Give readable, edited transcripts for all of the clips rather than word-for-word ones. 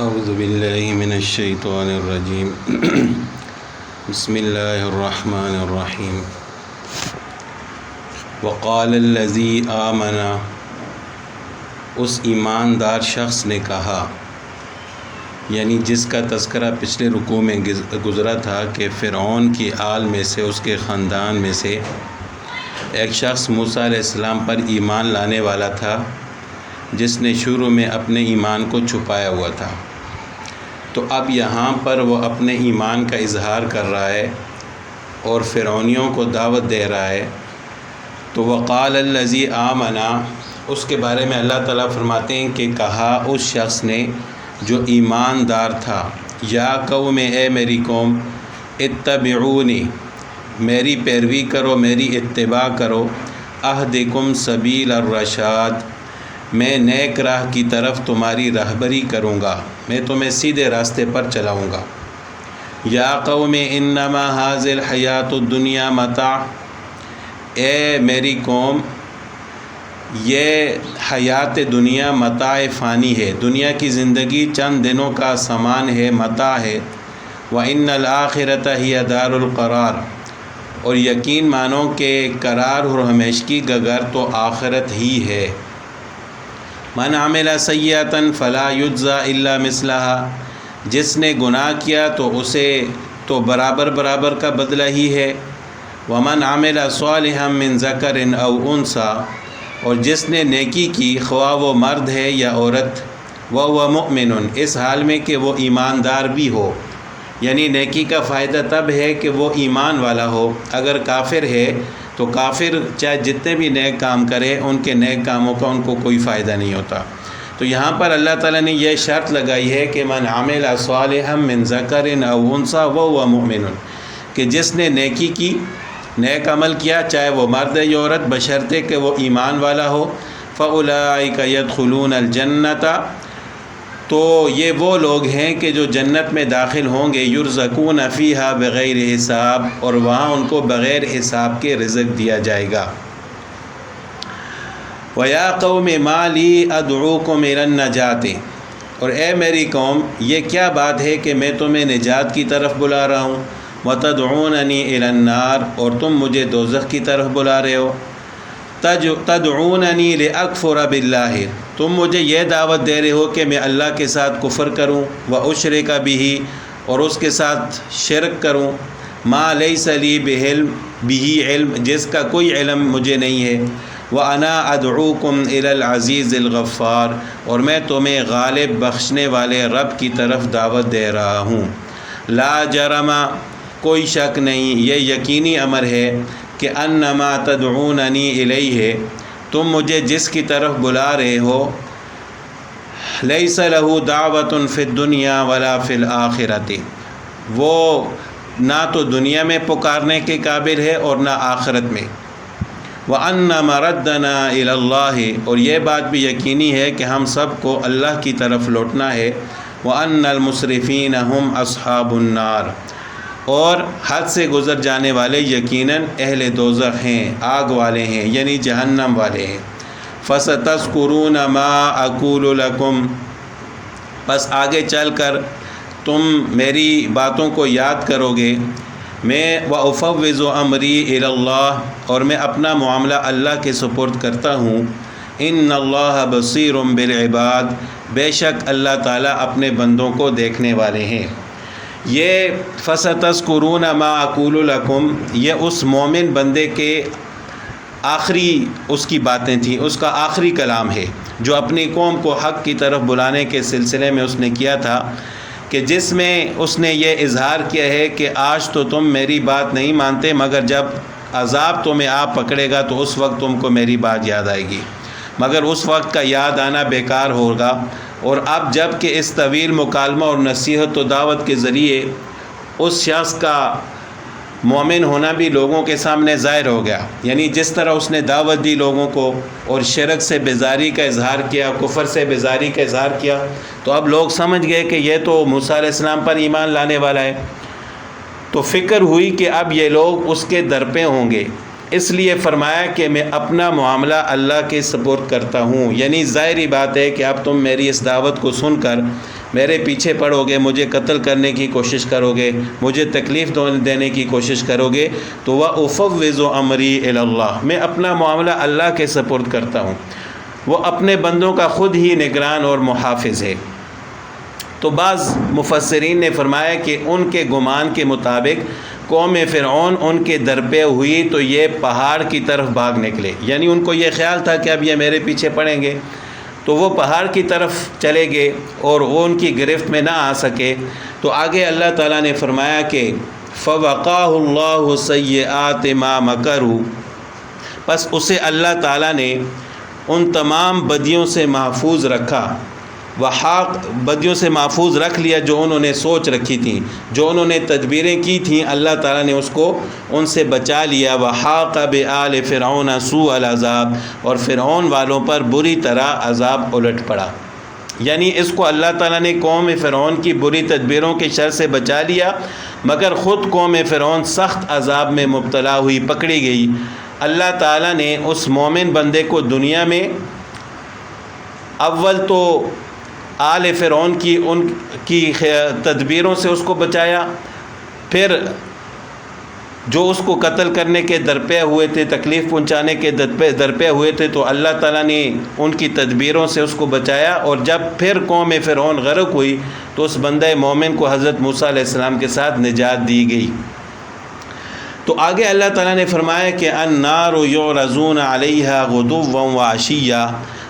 اعوذ باللہ من الشیطان الرجیم بسم اللہ الرحمن الرحیم وقال الذی آمن، اس ایماندار شخص نے کہا، یعنی جس کا تذکرہ پچھلے رکوع میں گزرا تھا کہ فرعون کی آل میں سے، اس کے خاندان میں سے ایک شخص موسیٰ علیہ السلام پر ایمان لانے والا تھا، جس نے شروع میں اپنے ایمان کو چھپایا ہوا تھا۔ تو اب یہاں پر وہ اپنے ایمان کا اظہار کر رہا ہے اور فرعونیوں کو دعوت دے رہا ہے۔ تو وقال الذی آمن، اس کے بارے میں اللہ تعالیٰ فرماتے ہیں کہ کہا اس شخص نے جو ایماندار تھا، یا قوم، اے میری قوم، اتبعونی، میری پیروی کرو، میری اتباع کرو، اہدکم سبیل الرشاد، میں نیک راہ کی طرف تمہاری رہبری کروں گا، میں تمہیں سیدھے راستے پر چلاؤں گا۔ یا قوم انما ھذہ الحیات الدنیا متاع، اے میری قوم، یہ حیات دنیا متاع فانی ہے، دنیا کی زندگی چند دنوں کا سامان ہے، متاع ہے۔ وَإِنَّ الْآخِرَةَ هِيَ دَارُ الْقَرَارِ، اور یقین مانو کہ قرار اور ہمیشگی کا گھر تو آخرت ہی ہے۔ من عمل سیئۃ فلا یجزی الا مثلها، جس نے گناہ کیا تو اسے تو برابر کا بدلہ ہی ہے۔ ومن عمل صالحا من ذکر او انثی، اور جس نے نیکی کی خواہ وہ مرد ہے یا عورت، وہو مؤمن، اس حال میں کہ وہ ایماندار بھی ہو، یعنی نیکی کا فائدہ تب ہے کہ وہ ایمان والا ہو۔ اگر کافر ہے تو کافر چاہے جتنے بھی نیک کام کرے، ان کے نیک کاموں کا ان کو کوئی فائدہ نہیں ہوتا۔ تو یہاں پر اللہ تعالیٰ نے یہ شرط لگائی ہے کہ من عمل صالحا من ذکر او انثی وہو مؤمن، کہ جس نے نیکی کی، نیک عمل کیا، چاہے وہ مرد یا عورت، بشرطے کہ وہ ایمان والا ہو، فاولئک یدخلون الجنۃ، تو یہ وہ لوگ ہیں کہ جو جنت میں داخل ہوں گے، یرزقون فیہا بغیر حساب، اور وہاں ان کو بغیر حساب کے رزق دیا جائے گا۔ وَيَا قَوْمِ مَا لِي أَدْعُوكُمْ إِلَى النَّجَاةِ، اور اے میری قوم، یہ کیا بات ہے کہ میں تمہیں نجات کی طرف بلا رہا ہوں، وَتَدْعُونَنِي إِلَى النَّارِ، اور تم مجھے دوزخ کی طرف بلا رہے ہو۔ تَدْعُونَنِي لِأَكْفُرَ بِاللَّهِ، تم مجھے یہ دعوت دے رہے ہو کہ میں اللہ کے ساتھ کفر کروں، وَأُشْرِكَ بِهِ، اور اس کے ساتھ شرک کروں، مَا لَيْسَ لِي بِهِ علم، جس کا کوئی علم مجھے نہیں ہے، وَأَنَا أَدْعُوكُمْ إِلَى الْعَزِيزِ الْغَفَّارِ، اور میں تمہیں غالب بخشنے والے رب کی طرف دعوت دے رہا ہوں۔ لا جرم، کوئی شک نہیں، یہ یقینی امر ہے کہ انما تدعوننی الیہ، تم مجھے جس کی طرف بلا رہے ہو، لیس لہ دعوت فی الدنیا ولا فی الآخرۃ، وہ نہ تو دنیا میں پکارنے کے قابل ہے اور نہ آخرت میں۔ وَأَنَّ مَرَدَّنَا إِلَى اللَّهِ، اور یہ بات بھی یقینی ہے کہ ہم سب کو اللہ کی طرف لوٹنا ہے۔ وَأَنَّ الْمُسْرِفِينَ هُمْ أَصْحَابُ النَّارِ، اور حد سے گزر جانے والے یقیناً اہل دوزخ ہیں، آگ والے ہیں، یعنی جہنم والے ہیں۔ فَسَتَذْكُرُونَ مَا أَقُولُ لَكُمْ، بس آگے چل کر تم میری باتوں کو یاد کرو گے۔ میں وَأُفَوِّضُ أَمْرِي إِلَى اللَّهِ، اور میں اپنا معاملہ اللہ کے سپرد کرتا ہوں۔ إِنَّ اللَّهَ بَصِيرٌ بِالْعِبَادِ، بے شک اللہ تعالیٰ اپنے بندوں کو دیکھنے والے ہیں۔ یہ فَسَتَذْكُرُونَ مَا أَقُولُ لَكُمْ، یہ اس مومن بندے کے آخری اس کی باتیں تھیں، اس کا آخری کلام ہے جو اپنی قوم کو حق کی طرف بلانے کے سلسلے میں اس نے کیا تھا، کہ جس میں اس نے یہ اظہار کیا ہے کہ آج تو تم میری بات نہیں مانتے، مگر جب عذاب تمہیں آ پکڑے گا تو اس وقت تم کو میری بات یاد آئے گی، مگر اس وقت کا یاد آنا بیکار ہوگا۔ اور اب جب کہ اس طویل مکالمہ اور نصیحت و دعوت کے ذریعے اس شخص کا مومن ہونا بھی لوگوں کے سامنے ظاہر ہو گیا، یعنی جس طرح اس نے دعوت دی لوگوں کو اور شرک سے بیزاری کا اظہار کیا، کفر سے بیزاری کا اظہار کیا، تو اب لوگ سمجھ گئے کہ یہ تو موسیٰ علیہ السلام پر ایمان لانے والا ہے۔ تو فکر ہوئی کہ اب یہ لوگ اس کے در پہ ہوں گے، اس لیے فرمایا کہ میں اپنا معاملہ اللہ کے سپرد کرتا ہوں، یعنی ظاہری بات ہے کہ اب تم میری اس دعوت کو سن کر میرے پیچھے پڑو گے، مجھے قتل کرنے کی کوشش کرو گے، مجھے تکلیف دینے کی کوشش کرو گے تو وَأُفَوِّضُ أَمْرِي إِلَى اللَّهِ، میں اپنا معاملہ اللہ کے سپرد کرتا ہوں، وہ اپنے بندوں کا خود ہی نگران اور محافظ ہے۔ تو بعض مفسرین نے فرمایا کہ ان کے گمان کے مطابق قوم فرعون ان کے درپے ہوئی تو یہ پہاڑ کی طرف بھاگ نکلے، یعنی ان کو یہ خیال تھا کہ اب یہ میرے پیچھے پڑیں گے، تو وہ پہاڑ کی طرف چلے گئے اور وہ ان کی گرفت میں نہ آ سکے۔ تو آگے اللہ تعالیٰ نے فرمایا کہ فَوَقَاهُ اللَّهُ سَيِّئَاتِ مَا مَكَرُوا، پس اسے اللہ تعالیٰ نے ان تمام بدیوں سے محفوظ رکھا، بدیوں سے محفوظ رکھ لیا جو انہوں نے سوچ رکھی تھیں، جو انہوں نے تدبیریں کی تھیں، اللہ تعالیٰ نے اس کو ان سے بچا لیا۔ وَحَاقَ بِآلِ فِرْعَوْنَ سُوءَ الْعَذَابِ، اور فرعون والوں پر بری طرح عذاب الٹ پڑا، یعنی اس کو اللہ تعالیٰ نے قوم فرعون کی بری تدبیروں کے شر سے بچا لیا، مگر خود قوم فرعون سخت عذاب میں مبتلا ہوئی، پکڑی گئی۔ اللہ تعالیٰ نے اس مومن بندے کو دنیا میں اول تو آل فرعون کی ان کی تدبیروں سے اس کو بچایا، پھر جو اس کو قتل کرنے کے درپے ہوئے تھے، تکلیف پہنچانے کے درپے ہوئے تھے، تو اللہ تعالیٰ نے ان کی تدبیروں سے اس کو بچایا، اور جب پھر قوم فرعون غرق ہوئی تو اس بندہ مومن کو حضرت موسیٰ علیہ السلام کے ساتھ نجات دی گئی۔ تو آگے اللہ تعالیٰ نے فرمایا کہ النار یعرضون علیہا غدوا وعشیا،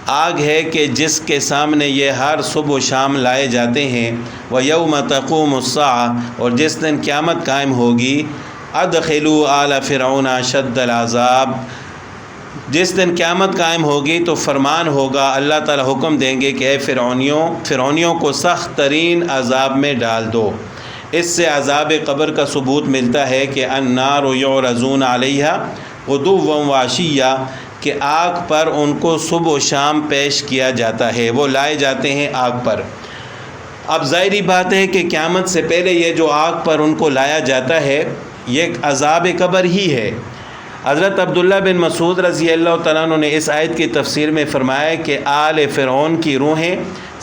آگ ہے کہ جس کے سامنے یہ ہر صبح و شام لائے جاتے ہیں۔ وَيَوْمَ تَقُومُ السَّاعَةُ، اور جس دن قیامت قائم ہوگی، أَدْخِلُوا آلَ فِرْعَوْنَ أَشَدَّ الْعَذَابِ، جس دن قیامت قائم ہوگی تو فرمان ہوگا، اللہ تعالیٰ حکم دیں گے کہ اے فرعونیوں کو سخت ترین عذاب میں ڈال دو۔ اس سے عذاب قبر کا ثبوت ملتا ہے کہ النار یعرضون علیہا غدوا وعشیا، کہ آگ پر ان کو صبح و شام پیش کیا جاتا ہے، وہ لائے جاتے ہیں آگ پر۔ اب ظاہری بات ہے کہ قیامت سے پہلے یہ جو آگ پر ان کو لایا جاتا ہے یہ عذاب قبر ہی ہے۔ حضرت عبداللہ بن مسعود رضی اللہ تعالیٰ عنہ نے اس آیت کی تفسیر میں فرمایا کہ آل فرعون کی روحیں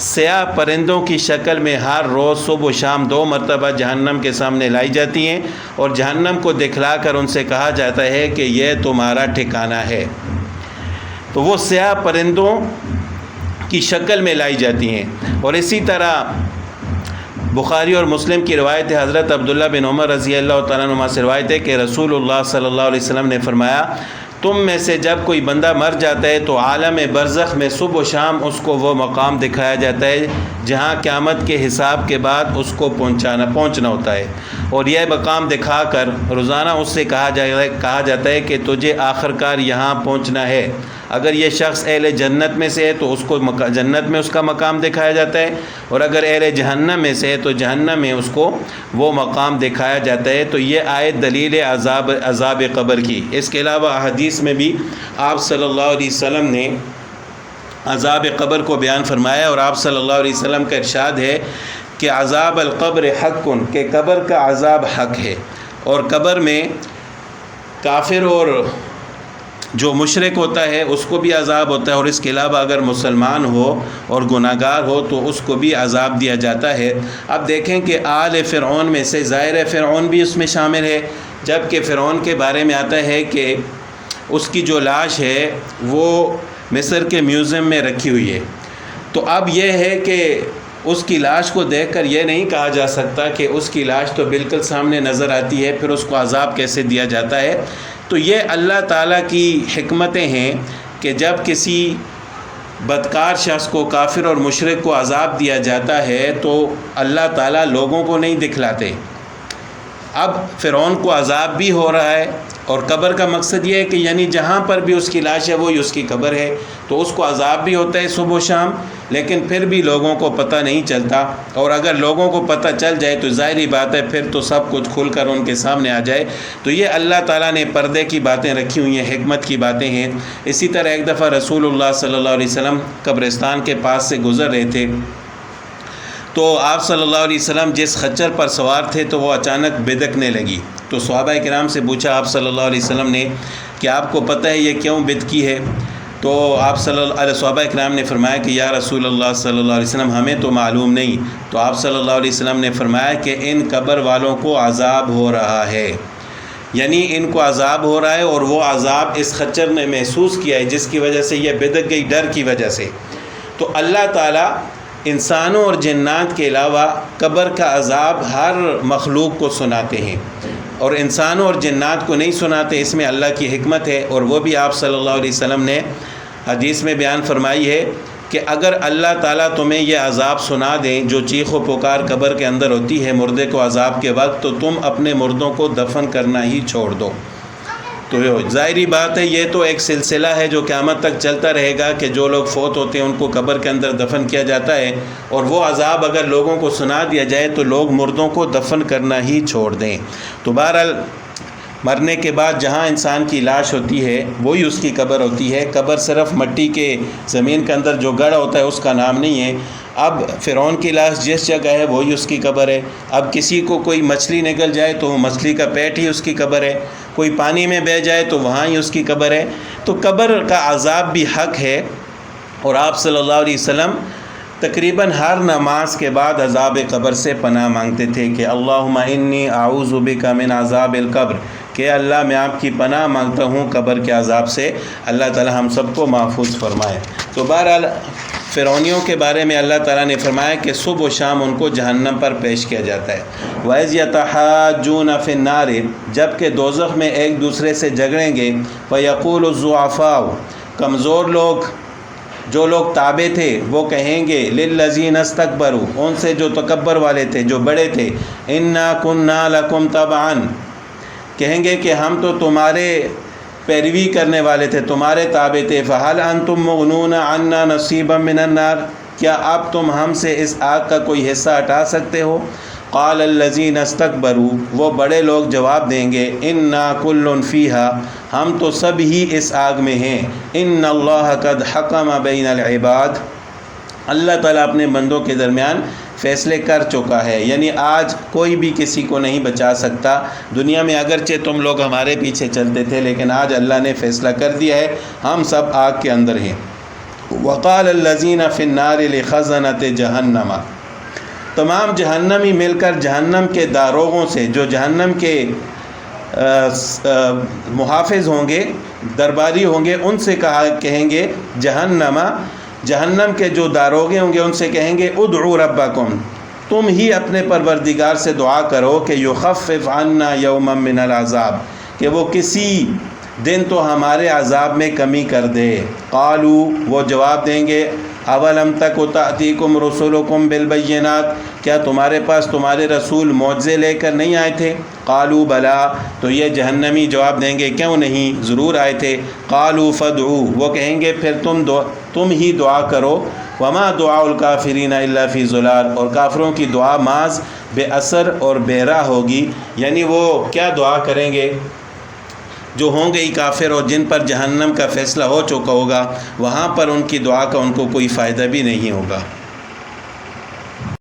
سیاہ پرندوں کی شکل میں ہر روز صبح و شام 2 مرتبہ جہنم کے سامنے لائی جاتی ہیں، اور جہنم کو دکھلا کر ان سے کہا جاتا ہے کہ یہ تمہارا ٹھکانہ ہے۔ تو وہ سیاہ پرندوں کی شکل میں لائی جاتی ہیں۔ اور اسی طرح بخاری اور مسلم کی روایت ہے، حضرت عبداللہ بن عمر رضی اللہ تعالیٰ عنہ سے روایت ہے کہ رسول اللہ صلی اللہ علیہ وسلم نے فرمایا، تم میں سے جب کوئی بندہ مر جاتا ہے تو عالم برزخ میں صبح و شام اس کو وہ مقام دکھایا جاتا ہے جہاں قیامت کے حساب کے بعد اس کو پہنچنا ہوتا ہے، اور یہ مقام دکھا کر روزانہ اس سے کہا جاتا ہے کہ تجھے آخرکار یہاں پہنچنا ہے۔ اگر یہ شخص اہل جنت میں سے ہے تو اس کو جنت میں اس کا مقام دکھایا جاتا ہے، اور اگر اہل جہنم میں سے ہے تو جہنم میں اس کو وہ مقام دکھایا جاتا ہے۔ تو یہ آیت دلیل عذاب قبر کی۔ اس کے علاوہ حدیث میں بھی آپ صلی اللہ علیہ وسلم نے عذاب قبر کو بیان فرمایا، اور آپ صلی اللہ علیہ وسلم کا ارشاد ہے کہ عذاب القبر حق، کہ قبر کا عذاب حق ہے، اور قبر میں کافر اور جو مشرک ہوتا ہے اس کو بھی عذاب ہوتا ہے، اور اس کے علاوہ اگر مسلمان ہو اور گناہ گار ہو تو اس کو بھی عذاب دیا جاتا ہے۔ اب دیکھیں کہ آل فرعون میں سے ظاہر فرعون بھی اس میں شامل ہے، جبکہ فرعون کے بارے میں آتا ہے کہ اس کی جو لاش ہے وہ مصر کے میوزیم میں رکھی ہوئی ہے۔ تو اب یہ ہے کہ اس کی لاش کو دیکھ کر یہ نہیں کہا جا سکتا کہ اس کی لاش تو بالکل سامنے نظر آتی ہے، پھر اس کو عذاب کیسے دیا جاتا ہے۔ تو یہ اللہ تعالیٰ کی حکمتیں ہیں کہ جب کسی بدکار شخص کو، کافر اور مشرک کو عذاب دیا جاتا ہے تو اللہ تعالیٰ لوگوں کو نہیں دکھلاتے۔ اب فرعون کو عذاب بھی ہو رہا ہے، اور قبر کا مقصد یہ ہے کہ یعنی جہاں پر بھی اس کی لاش ہے وہی اس کی قبر ہے، تو اس کو عذاب بھی ہوتا ہے صبح و شام، لیکن پھر بھی لوگوں کو پتہ نہیں چلتا، اور اگر لوگوں کو پتہ چل جائے تو ظاہری بات ہے پھر تو سب کچھ کھل کر ان کے سامنے آ جائے۔ تو یہ اللہ تعالیٰ نے پردے کی باتیں رکھی ہوئی ہیں، حکمت کی باتیں ہیں۔ اسی طرح ایک دفعہ رسول اللہ صلی اللہ علیہ وسلم قبرستان کے پاس سے گزر رہے تھے، تو آپ صلی اللہ علیہ وسلم جس خچر پر سوار تھے تو وہ اچانک بدکنے لگی، تو صحابہ کرام سے پوچھا آپ صلی اللہ علیہ وسلم نے کہ آپ کو پتہ ہے یہ کیوں بدکی ہے؟ تو آپ صلی اللہ علیہ صحابہ اکرام نے فرمایا کہ یا رسول اللہ صلی اللہ علیہ وسلم ہمیں تو معلوم نہیں. تو آپ صلی اللہ علیہ وسلم نے فرمایا کہ ان قبر والوں کو عذاب ہو رہا ہے، یعنی ان کو عذاب ہو رہا ہے، اور وہ عذاب اس خچر نے محسوس کیا ہے جس کی وجہ سے یہ بدک گئی ڈر کی وجہ سے. تو اللہ تعالیٰ انسانوں اور جنات کے علاوہ قبر کا عذاب ہر مخلوق کو سناتے ہیں، اور انسانوں اور جنات کو نہیں سناتے. اس میں اللہ کی حکمت ہے، اور وہ بھی آپ صلی اللہ علیہ وسلم نے حدیث میں بیان فرمائی ہے کہ اگر اللہ تعالیٰ تمہیں یہ عذاب سنا دیں جو چیخ و پکار قبر کے اندر ہوتی ہے مردے کو عذاب کے وقت، تو تم اپنے مردوں کو دفن کرنا ہی چھوڑ دو. تو ظاہری بات ہے یہ تو ایک سلسلہ ہے جو قیامت تک چلتا رہے گا کہ جو لوگ فوت ہوتے ہیں ان کو قبر کے اندر دفن کیا جاتا ہے، اور وہ عذاب اگر لوگوں کو سنا دیا جائے تو لوگ مردوں کو دفن کرنا ہی چھوڑ دیں. تو بہرحال مرنے کے بعد جہاں انسان کی لاش ہوتی ہے وہی اس کی قبر ہوتی ہے. قبر صرف مٹی کے زمین کے اندر جو گڑھ ہوتا ہے اس کا نام نہیں ہے. اب فرعون کی لاش جس جگہ ہے وہی اس کی قبر ہے. اب کسی کو کوئی مچھلی نکل جائے تو مچھلی کا پیٹ ہی اس کی قبر ہے، کوئی پانی میں بہہ جائے تو وہاں ہی اس کی قبر ہے. تو قبر کا عذاب بھی حق ہے، اور آپ صلی اللہ علیہ وسلم تقریباً ہر نماز کے بعد عذاب قبر سے پناہ مانگتے تھے کہ اللہم انی اعوذ بک من عذاب القبر، کہ اللہ میں آپ کی پناہ مانگتا ہوں قبر کے عذاب سے. اللہ تعالی ہم سب کو محفوظ فرمائے. تو بہرحال فرعونیوں کے بارے میں اللہ تعالیٰ نے فرمایا کہ صبح و شام ان کو جہنم پر پیش کیا جاتا ہے. وَإِذْ يَتَحَاجُّونَ فِي النَّارِ، جب کہ دوزخ میں ایک دوسرے سے جھگڑیں گے. فَيَقُولُ الضُّعَفَاءُ، کمزور لوگ جو لوگ تابع تھے وہ کہیں گے لِلَّذِينَ اسْتَكْبَرُوا، ان سے جو تکبر والے تھے جو بڑے تھے، إِنَّا كُنَّا لَكُمْ تَبْعًا، کہیں گے کہ ہم تو تمہارے پیروی کرنے والے تھے، تمہارے تابع تھے. فَهَلْ أَنْتُمْ مُغْنُونَ عَنَّا نَصِيبًا مِنَ النَّارِ، کیا اب تم ہم سے اس آگ کا کوئی حصہ ہٹا سکتے ہو؟ قال الذین استکبروا، وہ بڑے لوگ جواب دیں گے انا کل فیہا، ہم تو سب ہی اس آگ میں ہیں. ان اللہ قد حکم بین العباد، اللہ تعالیٰ اپنے بندوں کے درمیان فیصلے کر چکا ہے. یعنی آج کوئی بھی کسی کو نہیں بچا سکتا. دنیا میں اگرچہ تم لوگ ہمارے پیچھے چلتے تھے لیکن آج اللہ نے فیصلہ کر دیا ہے، ہم سب آگ کے اندر ہیں. وقال الذین فی النار لخزنۃ جہنم، تمام جہنمی مل کر جہنم کے داروغوں سے، جو جہنم کے محافظ ہوں گے، درباری ہوں گے، ان سے کہیں گے جہنم کے جو داروغے ہوں گے ان سے کہیں گے ادعوا ربکم، تم ہی اپنے پروردگار سے دعا کرو کہ یخفف عنا یوما من العذاب، کہ وہ کسی دن تو ہمارے عذاب میں کمی کر دے. قالوا، وہ جواب دیں گے اولم تک تأتیکم رسولکم بالبینات، کیا تمہارے پاس تمہارے رسول معجزے لے کر نہیں آئے تھے؟ قالوا بلا، تو یہ جہنمی جواب دیں گے کیوں نہیں، ضرور آئے تھے. قالوا فادعوا، وہ کہیں گے پھر تم ہی دعا کرو. وما دعاء الکافرین الا فی ضلال، اور کافروں کی دعا محض بے اثر اور بے راہ ہوگی. یعنی وہ کیا دعا کریں گے؟ جو ہوں گے ہی کافر اور جن پر جہنم کا فیصلہ ہو چکا ہوگا، وہاں پر ان کی دعا کا ان کو کوئی فائدہ بھی نہیں ہوگا.